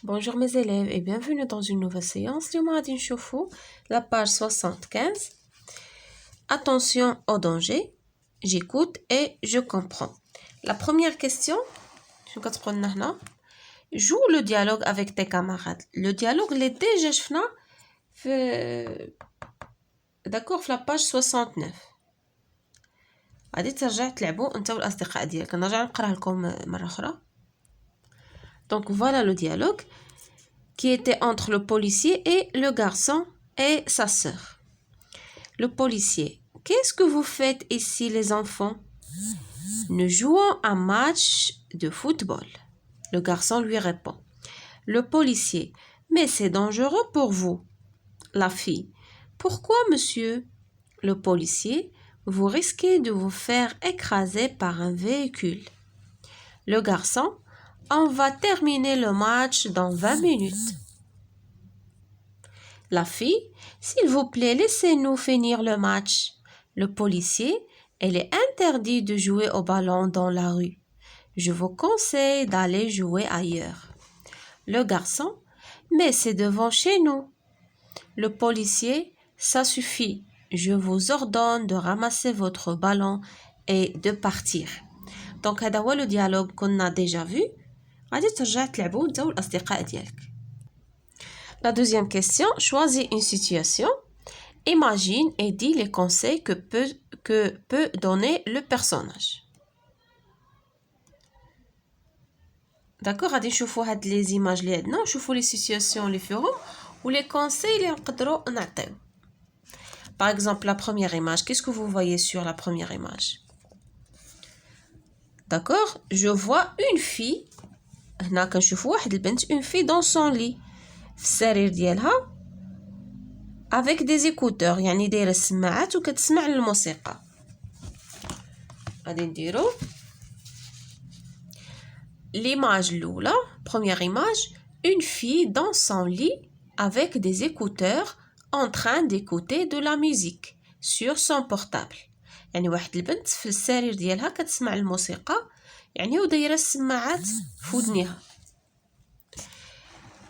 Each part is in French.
Bonjour mes élèves et bienvenue dans une nouvelle séance. اليوم غادي نشوفوا la page 75. Attention au danger. J'écoute et je comprends. La première question, شنو كتقول لنا هنا؟ Joue le dialogue avec tes camarades. Le dialogue اللي déjà شفنا في d'accord في la page 69. غادي ترجع تلعبوا انت والاصدقاء ديالك. نرجع نقراه لكم مره اخرى. Donc voilà le dialogue qui était entre le policier et le garçon et sa sœur. Le policier: qu'est-ce que vous faites ici les enfants? Nous jouons un match de football. Le garçon lui répond. Le policier: mais c'est dangereux pour vous. La fille: pourquoi monsieur? Le policier: vous risquez de vous faire écraser par un véhicule. Le garçon: on va terminer le match dans 20 minutes. La fille: s'il vous plaît, laissez-nous finir le match. Le policier: il est interdit de jouer au ballon dans la rue. Je vous conseille d'aller jouer ailleurs. Le garçon: mais c'est devant chez nous. Le policier: ça suffit. Je vous ordonne de ramasser votre ballon et de partir. Donc هذا هو le dialogue qu'on a déjà vu. غادي ترجع تلعبوا نتا والأصدقاء ديالك. La deuxième question, choisis une situation. Imagine et dis les conseils que peut donner le personnage. D'accord, غادي نشوفوا هاد les images اللي عندنا ونشوفوا les situations اللي فيهم و les conseils اللي نقدروا نعطيو. Par exemple, la première image, qu'est-ce que vous voyez sur la première image? D'accord, je vois une fille. هنا كنشوفوا واحد البنت une fille dans son lit. في السرير ديالها avec des écouteurs يعني دايره السماعات وكتسمع الموسيقى. غادي نديرو l'image الاولى première image, une fille dans son lit avec des écouteurs en train d'écouter de la musique sur son portable. يعني واحد البنت في السرير ديالها كتسمع الموسيقى يعني ودايره السماعات في ودنيها.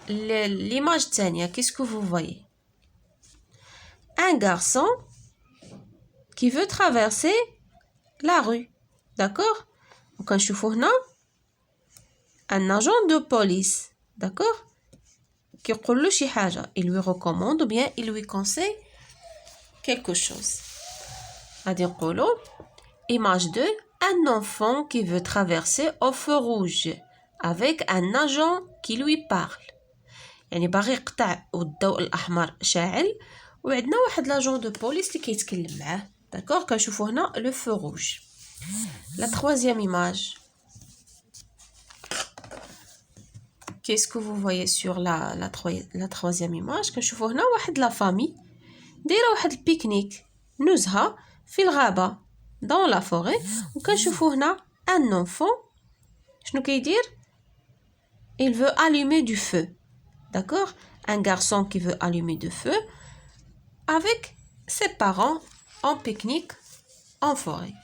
L'image الثانية, qu'est-ce que vous voyez? Un garçon qui veut traverser la rue. D'accord? وكنشوفوا هنا un agent de police. D'accord? كيقول له شي حاجة. Il lui recommande ou bien il lui conseille quelque chose. غادي نقولوا image 2, un enfant qui veut traverser au feu rouge avec un agent qui lui parle. يعني باغي يقطع والضوء الاحمر شاعل وعندنا واحد لاجون دو بوليس اللي كيتكلم معاه. داكوغ كنشوفوا هنا لو فو روج. لا troisième image, qu'est-ce que vous voyez sur la troisième image? كنشوفوا هنا واحد لا فامي دايره واحد البيكنيك نزهه في الغابه dans la forêt وكنشوفوا هنا un enfant شنو كيدير؟ il veut allumer du feu. D'accord? Un garçon qui veut allumer du feu avec ses parents en pique-nique en forêt.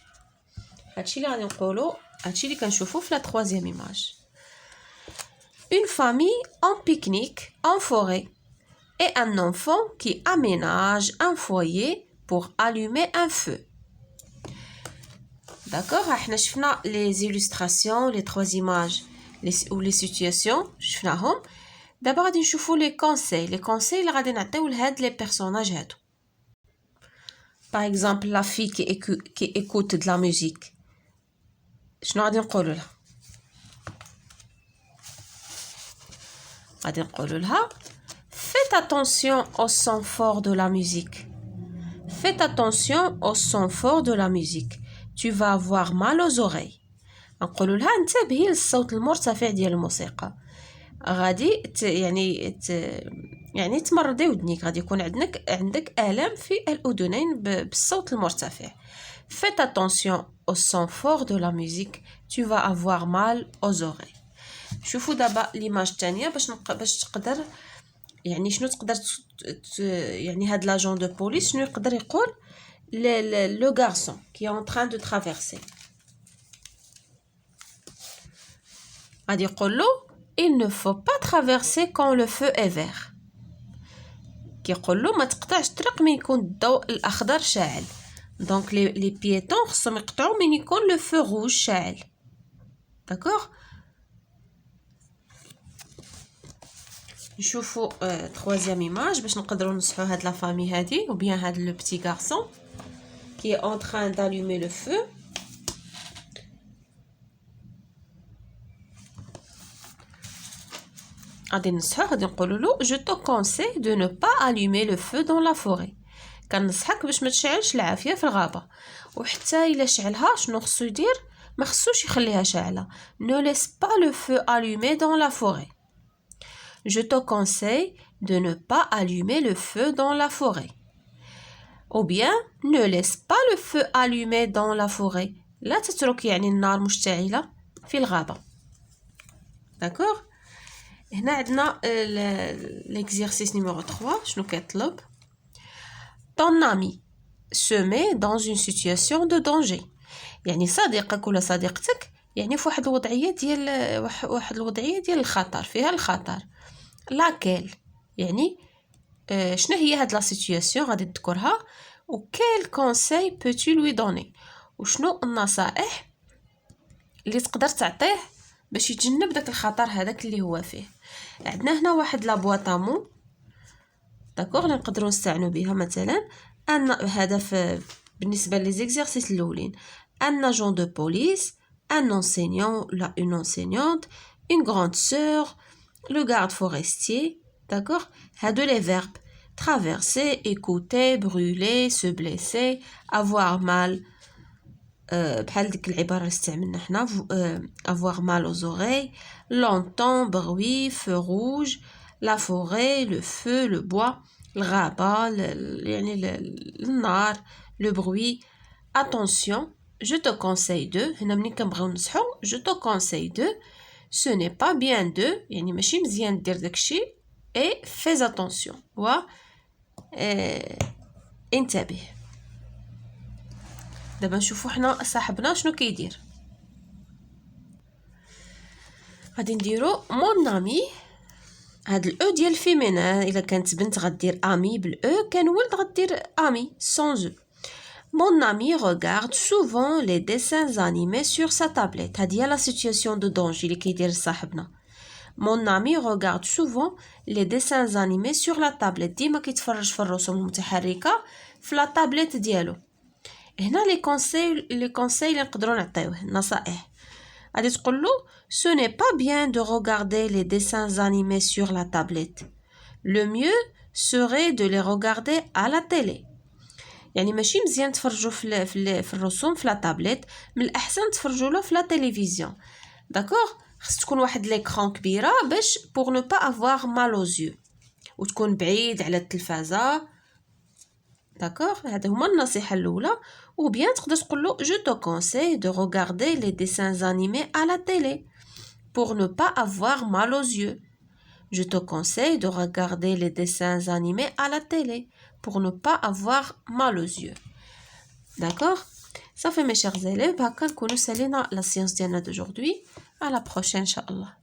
هادشي اللي غادي نقولو هادشي اللي كنشوفو في la troisième image. Une famille en pique-nique en forêt et un enfant qui aménage un foyer pour allumer un feu. D'accord? احنا شفنا les illustrations, les trois images ou les situations شفناهم. دابا غادي نشوفوا لي كونساي اللي غادي نعطيو لهاد لي بيرسوناج هادو. باغ اكزامبل لا في كي écoute de la musique. شنو غادي نقولوا لها؟ غادي نقولوا لها faites attention au son fort de la musique. Faites attention au son fort de la musique. Tu vas avoir mal aux oreilles. نقولوا لها انتبهي للصوت المرتفع ديال الموسيقى. غادي يعني تمرضي ودنيك. غادي يكون عندك آلام في الأذنين بالصوت المرتفع. Faites attention au son fort de la musique. Tu vas avoir mal aux oreilles. شوفوا دابا ليماج الثانيه باش تقدر يعني شنو تقدر يعني هاد لاجون دو بوليس شنو يقدر يقول لو garçon qui est en train de traverser. غادي يقول له il ne faut pas traverser quand le feu est vert. كيقول له ما تقطعش الطريق من يكون الضوء الأخضر شاعل. Donc les piétons خصهم يقطعوا من يكون le feu rouge شاعل. D'accord? نشوفوا troisième image باش نقدروا نصحوا هاد لا فامي هادي ou bien هاد le petit garçon qui est en train d'allumer le feu. غادي نصحوه غادي نقولوا له je te conseille de ne pas allumer le feu dans la forêt. كنصحك باش ما تشعلش العافيه في الغابه. وحتى الا شعلها شنو خصو يدير؟ ما خصوش يخليها شاعله. Ne laisse pas le feu allumé dans la forêt. Je te conseille de ne pas allumer le feu dans la forêt. Ou bien ne laisse pas le feu allumé dans la forêt. لا تترك يعني النار مشتعله في الغابه. D'accord? هنا عندنا l'exercice numéro 3 شنو كيطلب؟ Ton ami se met dans une situation de danger. يعني صديقك ولا صديقتك يعني في واحد الوضعيه ديال الخطر، فيها الخطر. لاكيل يعني شنو هي هاد لا سيتوياسيون غادي تذكرها و quel conseil peux-tu lui donner وشنو النصائح اللي تقدر تعطيه باش يتجنب داك الخطر هذاك اللي هو فيه. عندنا هنا واحد لا بواطامو داكوغ اللي نقدروا نستعنوا بها مثلا ان هدف بالنسبه لي زيكزيرسيس الاولين un agent de police, un enseignant là une enseignante, une grande sœur, le garde forestier. D'accord? هادو les verbes traverser, écouter, brûler, se blesser, avoir mal. بحال ديك العباره اللي استعملنا حنا avoir mal aux oreilles, longtemps, bruit, feu rouge, la forêt, le feu, le bois, الغابه يعني النار, le bruit. Attention, je te conseille de هنا ملي كنبغيو نصحو je te conseille de ce n'est pas bien de يعني ماشي مزيان دير داكشي et fais attention و انتبه. دابا نشوفوا حنا صاحبنا شنو كيدير. غادي نديرو mon ami. هاد الاو ديال فيمينا الا كانت بنت غدير امي بالاو، كان ولد غدير امي sans e. Mon ami regarde souvent les dessins animés sur sa tablette. هادي هي لا سيتوياسيون دو دونجي اللي كيدير صاحبنا. Mon ami regarde souvent les dessins animés sur la tablette. ديما كيتفرج في الرسوم المتحركه في لا تابلت ديالو. هنا لي كونساي اللي نقدروا نعطيوه النصائح غادي تقول له ce n'est pas bien de regarder les dessins animés sur la tablette. Le mieux serait de les regarder à la télé. يعني ماشي مزيان تفرجوا في الرسوم في لا تابلت، من الاحسن تفرجوا له في لا تلفزيون. داكوغ؟ خص تكون واحد ليكران كبيره باش pour ne pas avoir mal aux yeux وتكون بعيد على التلفازه. داكوغ؟ هذا هما النصيحه الاولى. ou bien تقدر تقول له je te conseille de regarder les dessins animés à la télé pour ne pas avoir mal aux yeux. Je te conseille de regarder les dessins animés à la télé pour ne pas avoir mal aux yeux. D'accord? Ça fait mes chers élèves, هكا نكونوا سالينا la séance ديالنا d'aujourd'hui. À la prochaine, Inch'Allah.